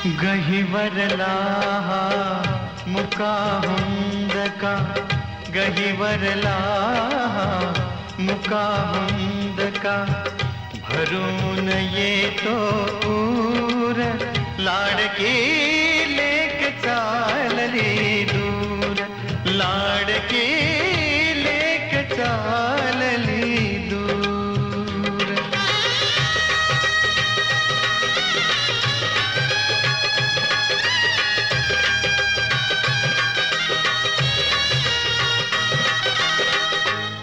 गहिवरला मुका हुंदका गहिवरला मुका हुंदका भरून येतो पूर लाडकी लेक चालली दूर लाडकी लेक चालली दूर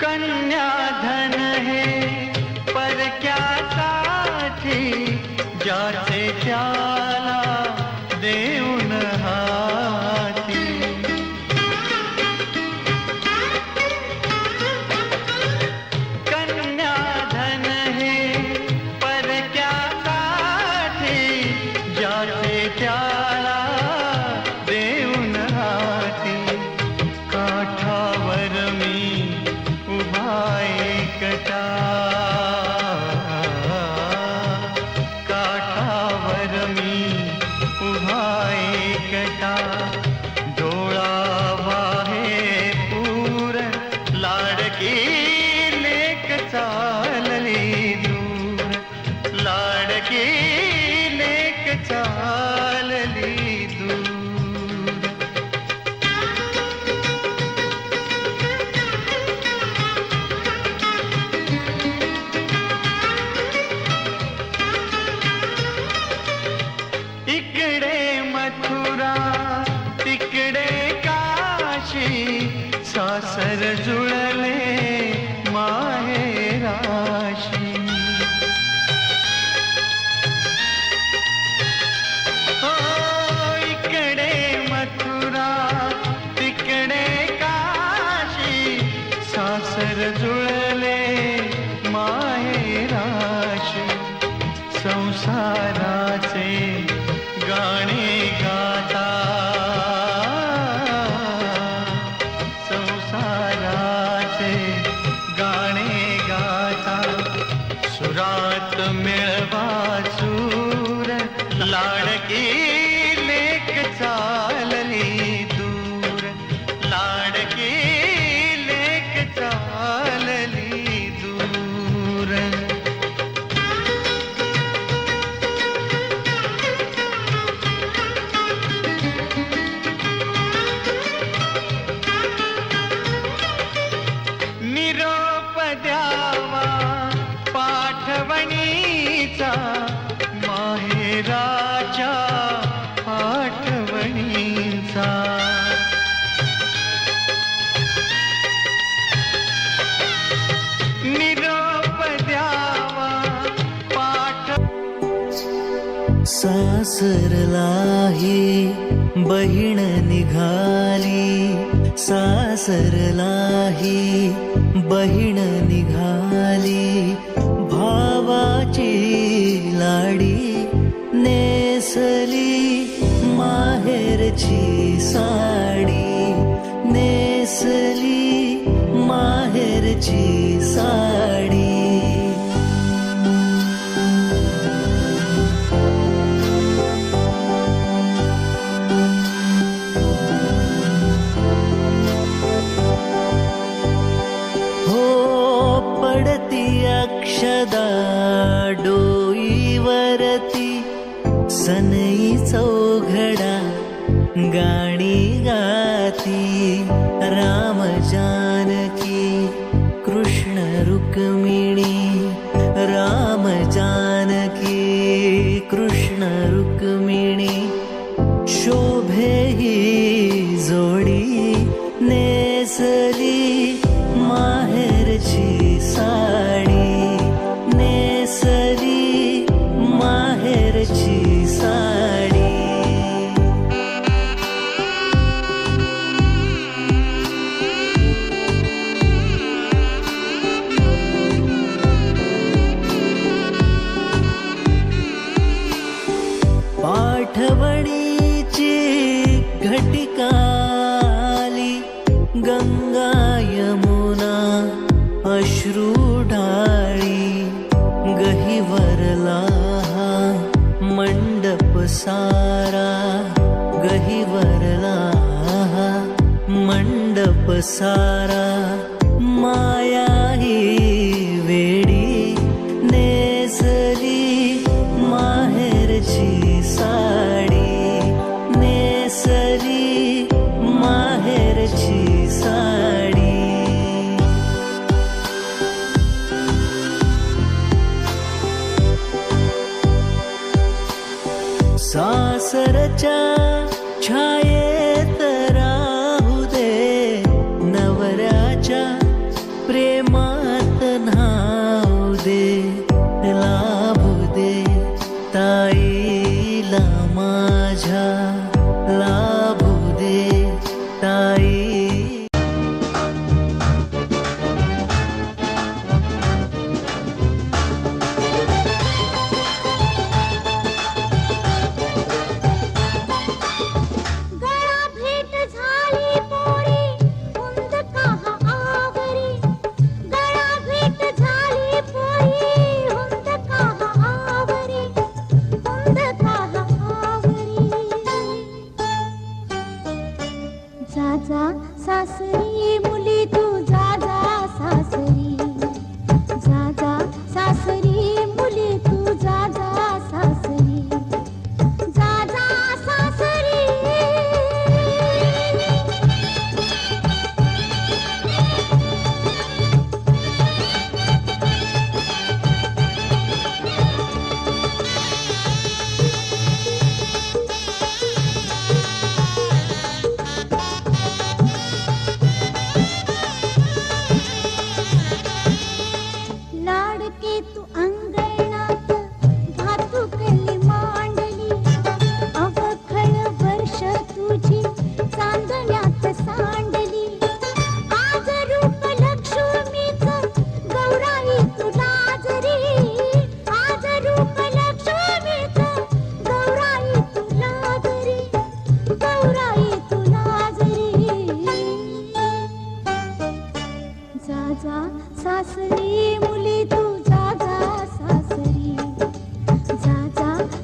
कन्याधन है पर क्या साथी ज्याचे त्याला देऊन हाती कन्याधन है पर क्या साथी ज्याचे त्याला देऊन हाती काठावर मी एकटा काठावर मी उभा एकटा डोळा वाहे पूर लाडकी लेक चालली दूर लाडकी लेक चालली दूर इकडे मथुरा तिकडे काशी सासर जुळले माहेराशी हो इकडे मथुरा तिकडे काशी सासर जुळले माहेराशी संसाराचे गाणे गाता संसाराचे गाणे गाता सुरात मिळवा सूर लाडकी लेक चालली दूर लाडकी लेक चालली दूर निरोप द्यावा पाठवणीचा माहेराच्या आठवणीचा निरोप द्यावा पाठ सासरलाही बहीण निघाली सासरलाही बहीण निघाली भावाची लाडी नेसली माहेरची साडी नेसली माहेरची साडी अक्षदा डोईवरती सनई चौघडा गाणी गाती राम जानकी कृष्ण रुक्मिणी राम जानकी कृष्ण रुक्मिणी शोभे ही जोडी नेसली माहेरची साडी नेसली माहेरची साडी पाठवणीची घटिकाली गंगा यमुना अश्रू ढाळी गहिवरला मंडप सारा सारा माया ही वेडी नेसली माहेरची साडी नेसली माहेरची साडी सासरच्या छायेत राहू दे नवऱ्याच्या प्रेमात न्हाऊ दे लाभू दे ताईला माझ्या लाभू दे ताई जा सासरी मुली तू जा सासरी जा सासरी मुली तू जा सासरी जा सासरी तू अंगणात भातुकली मांडली अवखळ वर्ष तुझी चांदण्यात सांडली आज रूप लक्ष्मीच गौराई तुला जरी आज रूप लक्ष्मीच गौराई तुला जरी गौराई तुला जरी जा सासरी मुली तू सासरी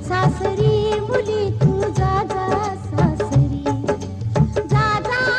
सासरी मुली तू जा सासरी सासरी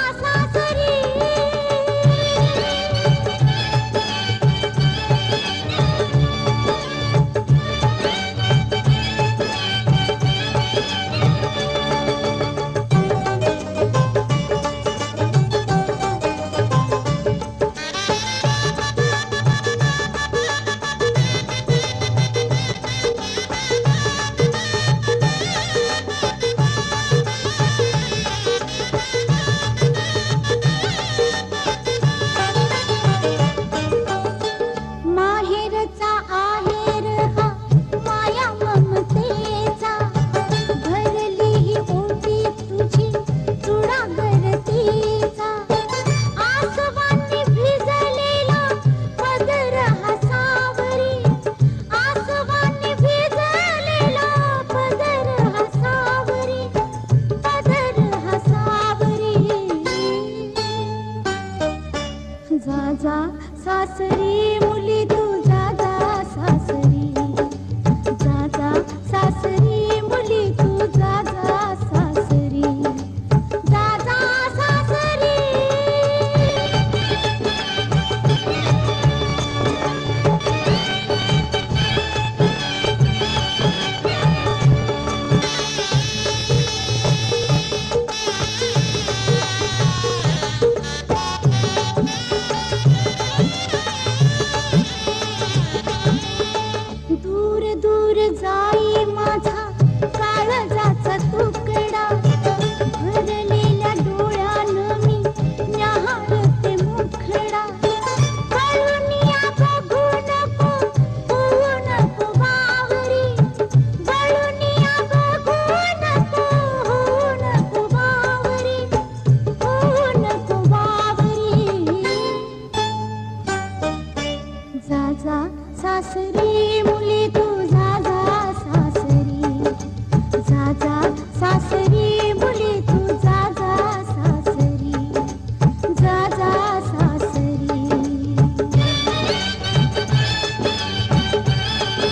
जा सासरी